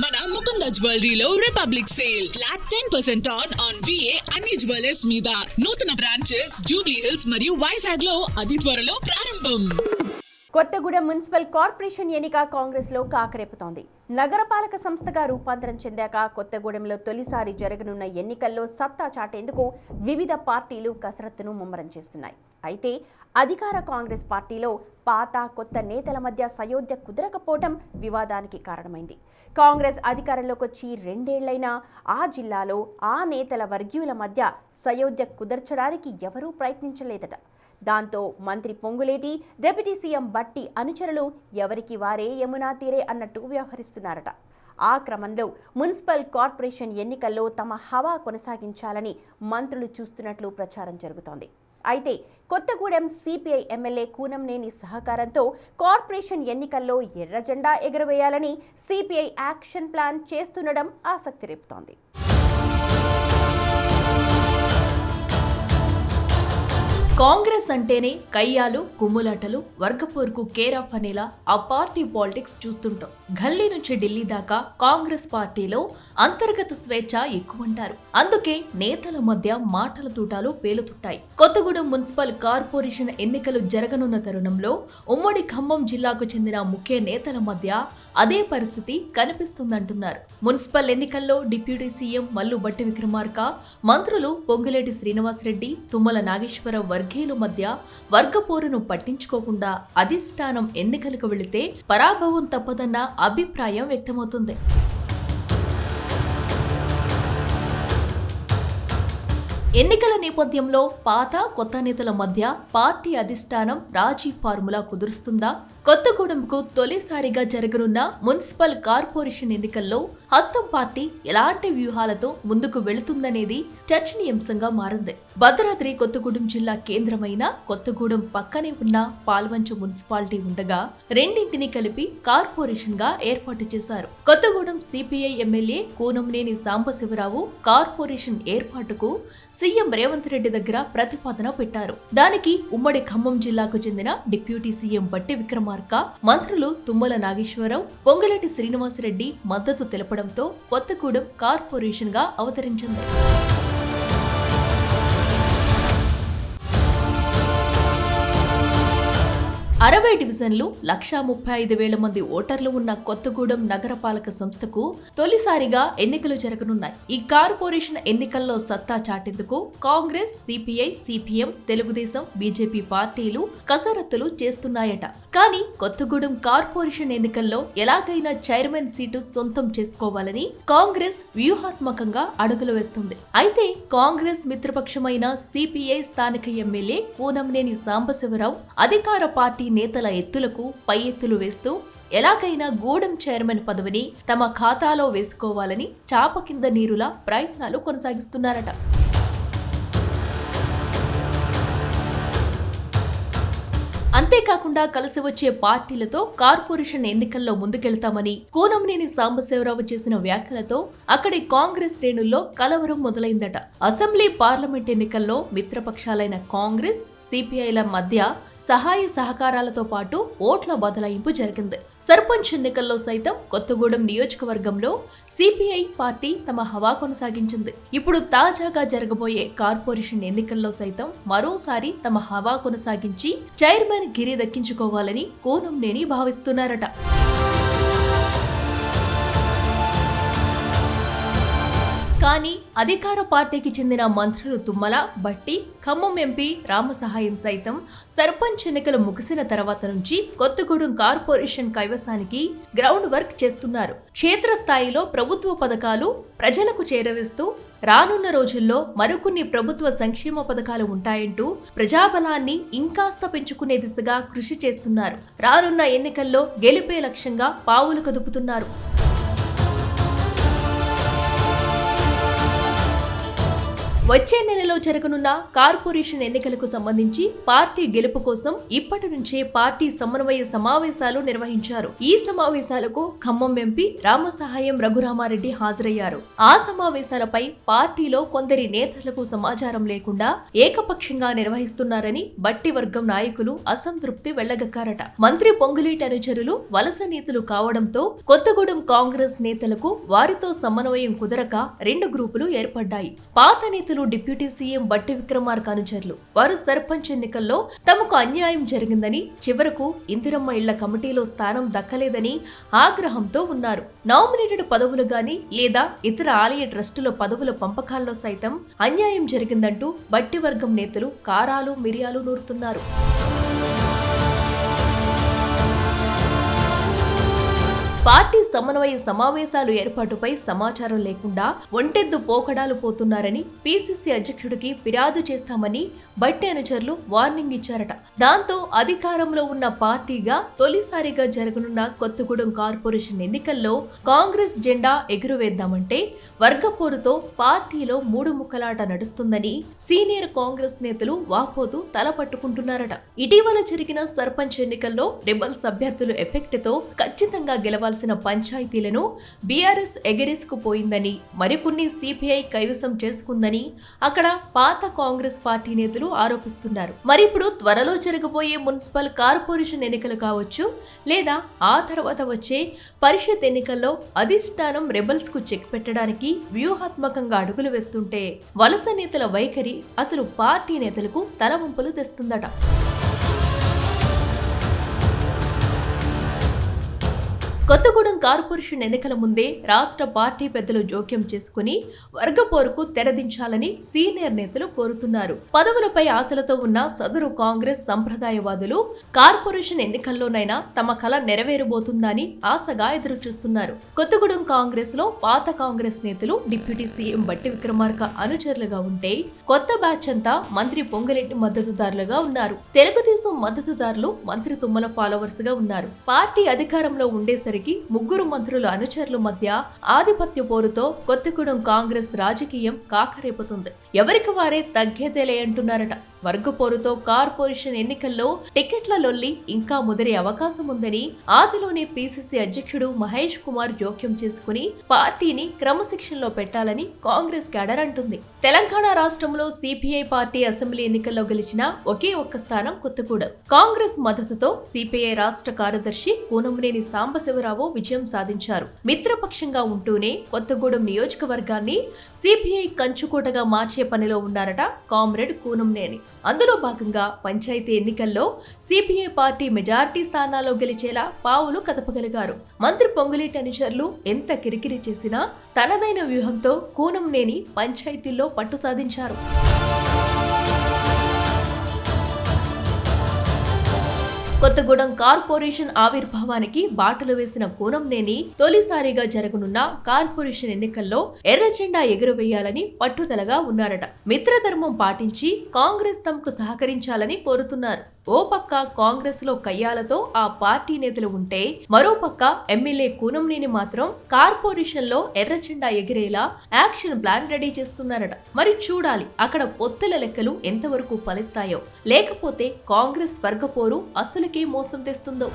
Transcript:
మన ముకుంద జ్యువెలరీలో republic sale flat 10% on VA అన్ని జ్యువెలర్స్ మీద. నూతన బ్రాంచెస్ జూబ్లీ హిల్స్ మరియు వైజాగ్ లో అతి త్వరలో ప్రారంభం. కొత్తగూడెం మున్సిపల్ కార్పొరేషన్ ఎన్నిక కాంగ్రెస్ లో కాకరేపుతోంది. నగరపాలక సంస్థగా రూపాంతరం చెందాక కొత్తగూడెంలో తొలిసారి జరగనున్న ఎన్నికల్లో సత్తా చాటేందుకు వివిధ పార్టీలు కసరత్తును ముమ్మరం చేస్తున్నాయి. అయితే అధికార కాంగ్రెస్ పార్టీలో పాత కొత్త నేతల మధ్య సయోధ్య కుదరకపోవడం వివాదానికి కారణమైంది. కాంగ్రెస్ అధికారంలోకి వచ్చి 2 ఏళ్లైనా ఆ జిల్లాలో ఆ నేతల వర్గీయుల మధ్య సయోధ్య కుదర్చడానికి ఎవరూ ప్రయత్నించలేదట. దాంతో మంత్రి పొంగులేటి, డిప్యూటీ సీఎం బట్టి అనుచరులు ఎవరికి వారే యమునా తీరే అన్నట్టు వ్యవహరిస్తున్నారట. ఆ క్రమంలో మున్సిపల్ కార్పొరేషన్ ఎన్నికల్లో తమ హవా కొనసాగించాలని మంత్రులు చూస్తున్నట్లు ప్రచారం జరుగుతోంది. అయితే కొత్తగూడెం సిపిఐ ఎమ్మెల్యే కూనంనేని సహకారంతో కార్పొరేషన్ ఎన్నికల్లో ఎర్ర జెండా ఎగురవేయాలని సిపిఐ యాక్షన్ ప్లాన్ చేస్తుండడం ఆసక్తి రేపుతోంది. కాంగ్రెస్ అంటేనే కయ్యాలు, కుమ్ములాటలు, వర్గపోర్కు కేరాఫ్ అనేలా ఆ పార్టీ పాలిటిక్స్ చూస్తుంటాం. ఢిల్లీ నుంచి ఢిల్లీ దాకా కాంగ్రెస్ పార్టీలో అంతర్గత స్వేచ్ఛ ఎక్కువంటారు. అందుకే నేతల మధ్య మాటల తూటాలు పేలుతుంటాయి. కొత్తగూడెం మున్సిపల్ కార్పొరేషన్ ఎన్నికలు జరగనున్న తరుణంలో ఉమ్మడి ఖమ్మం జిల్లాకు చెందిన ముఖ్య నేతల మధ్య అదే పరిస్థితి కనిపిస్తుందంటున్నారు. మున్సిపల్ ఎన్నికల్లో డిప్యూటీ సీఎం మల్లు భట్టి విక్రమార్క, మంత్రులు పొంగులేటి శ్రీనివాసరెడ్డి, తుమ్మల నాగేశ్వరరావు వర్గీయుల మధ్య వర్గపోరును పట్టించుకోకుండా అధిష్టానం ఎన్నికలకు వెళితే పరాభవం తప్పదన్న అభిప్రాయం వ్యక్తమవుతుంది. ఎన్నికల నేపథ్యంలో పాత కొత్త నేతల మధ్య పార్టీ అధిష్టానం రాజీ ఫార్ములా కుదురుస్తుందా? కొత్తగూడెంకు తొలిసారిగా జరగనున్న మున్సిపల్ కార్పొరేషన్ ఎన్నికల్లో హస్తం పార్టీ ఎలాంటి వ్యూహాలతో ముందుకు వెళుతుందనేది చర్చనీయాంశంగా మారింది. భద్రాద్రి కొత్తగూడెం జిల్లా కేంద్రమైన కొత్తగూడెం పక్కనే ఉన్న పాల్వంచ మున్సిపాలిటీ ఉండగా రెండింటిని కలిపి కార్పొరేషన్ గా ఏర్పాటు చేశారు. Kothagudem CPI MLA Kunamneni Sambasivarao corporation ఏర్పాటుకు సీఎం రేవంత్ రెడ్డి దగ్గర ప్రతిపాదన పెట్టారు. దానికి ఉమ్మడి ఖమ్మం జిల్లాకు చెందిన డిప్యూటీ సీఎం బట్టి విక్రమార్క, మంత్రులు తుమ్మల నాగేశ్వరరావు, పొంగులేటి శ్రీనివాసరెడ్డి మద్దతు తెలపడంతో కొత్తగూడెం కార్పొరేషన్ గా అవతరించింది. 60 డివిజన్లు, 1,35,000 మంది ఓటర్లు ఉన్న కొత్తగూడెం నగరపాలక సంస్థకు తొలిసారిగా ఎన్నికలు జరగనున్నాయి. ఈ కార్పొరేషన్ ఎన్నికల్లో సత్తా చాటేందుకు Congress, CPI, CPM, Telugu Desam, BJP పార్టీలు కసరత్తులు చేస్తున్నాయట. కానీ కొత్తగూడెం కార్పొరేషన్ ఎన్నికల్లో ఎలాగైనా చైర్మన్ సీటు సొంతం చేసుకోవాలని కాంగ్రెస్ వ్యూహాత్మకంగా అడుగులు వేస్తుంది. అయితే కాంగ్రెస్ మిత్రపక్షమైన సిపిఐ స్థానిక ఎమ్మెల్యే కూనంనేని సాంబశివరావు అధికార పార్టీ నేతల ఎత్తులకు పై ఎత్తులు వేస్తూ ఎలాగైనా గూడెం చైర్మన్ పదవిని తమ ఖాతాలో వేసుకోవాలని చాప కింద నీరులా ప్రయత్నాలు కొనసాగిస్తున్నారట. అంతేకాకుండా కలిసి వచ్చే పార్టీలతో కార్పొరేషన్ ఎన్నికల్లో ముందుకెళ్తామని కూనంనేని సాంబశివరావు చేసిన వ్యాఖ్యలతో అక్కడి కాంగ్రెస్ శ్రేణుల్లో కలవరం మొదలైందట. అసెంబ్లీ, పార్లమెంట్ ఎన్నికల్లో మిత్రపక్షాలైన కాంగ్రెస్, సిపిఐల మధ్య సహాయ సహకారాలతో పాటు ఓట్ల బదలాయింపు జరిగింది. సర్పంచ్ ఎన్నికల్లో సైతం కొత్తగూడెం నియోజకవర్గంలో సిపిఐ పార్టీ తమ హవా కొనసాగించింది. ఇప్పుడు తాజాగా జరగబోయే కార్పొరేషన్ ఎన్నికల్లో సైతం మరోసారి తమ హవా కొనసాగించి చైర్మన్ గిరి దక్కించుకోవాలని కూనంనేని భావిస్తున్నారట. కానీ అధికార పార్టీకి చెందిన మంత్రులు తుమ్మల, బట్టి, ఖమ్మం ఎంపీ రామసహాయం సైతం సర్పంచ్ ఎన్నికలు ముగిసిన తర్వాత నుంచి కొత్తగూడెం కార్పొరేషన్ కైవసానికి గ్రౌండ్ వర్క్ చేస్తున్నారు. క్షేత్రస్థాయిలో ప్రభుత్వ పథకాలు ప్రజలకు చేరవేస్తూ రానున్న రోజుల్లో మరికొన్ని ప్రభుత్వ సంక్షేమ పథకాలు ఉంటాయంటూ ప్రజాబలాన్ని ఇంకాస్త పెంచుకునే దిశగా కృషి చేస్తున్నారు. రానున్న ఎన్నికల్లో గెలిపే లక్ష్యంగా పావులు కదుపుతున్నారు. వచ్చే నెలలో జరగనున్న కార్పొరేషన్ ఎన్నికలకు సంబంధించి పార్టీ గెలుపు కోసం ఇప్పటి నుంచే పార్టీ సమన్వయ సమావేశాలు నిర్వహించారు. ఈ సమావేశాలకు ఖమ్మం ఎంపీ రామసహాయం రఘురామారెడ్డి హాజరయ్యారు. ఆ సమావేశాలపై పార్టీలో కొందరి నేతలకు సమాచారం లేకుండా ఏకపక్షంగా నిర్వహిస్తున్నారని బట్టి వర్గం నాయకులు అసంతృప్తి వెళ్లగక్కారట. మంత్రి పొంగులేటి అనుచరులు వలస నేతలు కావడంతో కొత్తగూడెం కాంగ్రెస్ నేతలకు వారితో సమన్వయం కుదరక 2 గ్రూపులు ఏర్పడ్డాయి. పాత నేతలు డిప్యూటీ సీఎం బట్టి విక్రమార్క అనుచరులు. వారు సర్పంచ్ ఎన్నికల్లో తమకు అన్యాయం జరిగిందని, చివరకు ఇందిరమ్మ ఇళ్ల కమిటీలో స్థానం దక్కలేదని ఆగ్రహంతో ఉన్నారు. నామినేటెడ్ పదవులు గాని లేదా ఇతర ఆలయ ట్రస్టుల పదవుల పంపకాల్లో సైతం అన్యాయం జరిగిందంటూ బట్టి వర్గం నేతలు కారాలు మిరియాలు నూరుతున్నారు. పార్టీ సమన్వయ సమావేశాలు ఏర్పాటుపై సమాచారం లేకుండా ఒంటెద్దు పోకడాలు పోతున్నారని పీసీసీ అధ్యక్షుడికి ఫిర్యాదు చేస్తామని బట్టి అనుచరులు వార్నింగ్ ఇచ్చారట. దాంతో అధికారంలో ఉన్న పార్టీగా తొలిసారిగా జరగనున్న కొత్తగూడెం కార్పొరేషన్ ఎన్నికల్లో కాంగ్రెస్ జెండా ఎగురవేద్దామంటే వర్గపోరుతో పార్టీలో 3 ముక్కలాట నడుస్తుందని సీనియర్ కాంగ్రెస్ నేతలు వాపోతూ తలపట్టుకుంటున్నారట. ఇటీవల జరిగిన సర్పంచ్ ఎన్నికల్లో రెబల్స్ అభ్యర్థులు ఎఫెక్ట్ తో ఖచ్చితంగా గెలవాల్సిన పంచాయతీలను బీఆర్ఎస్ ఎగరేసుకుపోయిందని, మరికొన్ని సిపిఐ కైవసం చేసుకుందని అక్కడ పాత కాంగ్రెస్ పార్టీ నేతలు ఆరోపిస్తున్నారు. మరి ఇప్పుడు త్వరలో జరగబోయే మున్సిపల్ కార్పొరేషన్ ఎన్నికలు కావచ్చు, లేదా ఆ తర్వాత వచ్చే పరిషత్ ఎన్నికల్లో అధిష్టానం రెబల్స్ కు చెక్ పెట్టడానికి వ్యూహాత్మకంగా అడుగులు వేస్తుంటే వలస నేతల వైఖరి అసలు పార్టీ నేతలకు తలవంపులు తెస్తుందట. కొత్తగూడెం కార్పొరేషన్ ఎన్నికల ముందే రాష్ట్ర పార్టీ పెద్దలు జోక్యం చేసుకుని వర్గపోరుకు తెరదించాలని సీనియర్ నేతలు కోరుతున్నారు. పదవులపై ఆశలతో ఉన్న సదరు కాంగ్రెస్ సంప్రదాయవాదులు కార్పొరేషన్ ఎన్నికల్లోనైనా తమ కల నెరవేరబోతుందని ఆశగా ఎదురుచూస్తున్నారు. కొత్తగూడెం కాంగ్రెస్ లో పాత కాంగ్రెస్ నేతలు డిప్యూటీ సీఎం బట్టి విక్రమార్క అనుచరులుగా ఉంటే, కొత్త బ్యాచ్ అంతా మంత్రి పొంగులేటి మద్దతుదారులుగా ఉన్నారు. తెలుగుదేశం మద్దతుదారులు మంత్రి తుమ్మల ఫాలోవర్స్ గా ఉన్నారు. పార్టీ అధికారంలో ఉండేసరికి 3 మంత్రుల అనుచరుల మధ్య ఆధిపత్య పోరుతో కొత్తగూడెం కాంగ్రెస్ రాజకీయం కాకరేపుతుంది. ఎవరికి వారే తగ్గేదేలే అంటున్నారట. వర్గపోరుతో కార్పొరేషన్ ఎన్నికల్లో టికెట్ల లొల్లి ఇంకా ముదిరే అవకాశం ఉందని ఆదిలోనే పీసీసీ అధ్యక్షుడు మహేష్ కుమార్ జోక్యం చేసుకుని పార్టీని క్రమశిక్షణలో పెట్టాలని కాంగ్రెస్ క్యాడర్ అంటుంది. తెలంగాణ రాష్ట్రంలో సిపిఐ పార్టీ అసెంబ్లీ ఎన్నికల్లో గెలిచిన ఒకే ఒక్క స్థానం కొత్తగూడెం. కాంగ్రెస్ మద్దతుతో సిపిఐ రాష్ట్ర కార్యదర్శి కూనంనేని సాంబశివరావు విజయం సాధించారు. మిత్రపక్షంగా ఉంటూనే కొత్తగూడెం నియోజకవర్గాన్ని సిపిఐ కంచుకోటగా మార్చే పనిలో ఉన్నారట కామ్రేడ్ కూనంనేని. అందులో భాగంగా పంచాయతీ ఎన్నికల్లో సిపిఐ పార్టీ మెజారిటీ స్థానాల్లో గెలిచేలా పావులు కదపగలిగారు. మంత్రి పొంగులేటి అనుచరులు ఎంత కిరికిరి చేసినా తనదైన వ్యూహంతో కూనంనేని పంచాయతీల్లో పట్టు సాధించారు. కొత్తగూడెం కార్పొరేషన్ ఆవిర్భావానికి బాటలు వేసిన కూనంనేని తొలిసారిగా జరగనున్న కార్పొరేషన్ ఎన్నికల్లో ఎర్ర జెండా ఎగురవేయాలని పట్టుదలగా ఉన్నారట. మిత్రధర్మం పాటించి కాంగ్రెస్ తమకు సహకరించాలని కోరుతున్నారు. ఓ పక్క కాంగ్రెస్ లో కయ్యాలతో ఆ పార్టీ నేతలు ఉంటే, మరో పక్క ఎమ్మెల్యే కూనంనేని మాత్రం కార్పొరేషన్ లో ఎర్ర జెండా ఎగిరేలా యాక్షన్ ప్లాన్ రెడీ చేస్తున్నారట. మరి చూడాలి అక్కడ పొత్తుల లెక్కలు ఎంతవరకు ఫలిస్తాయో, లేకపోతే కాంగ్రెస్ వర్గపోరు అసలుకే మోసం తెస్తుందో.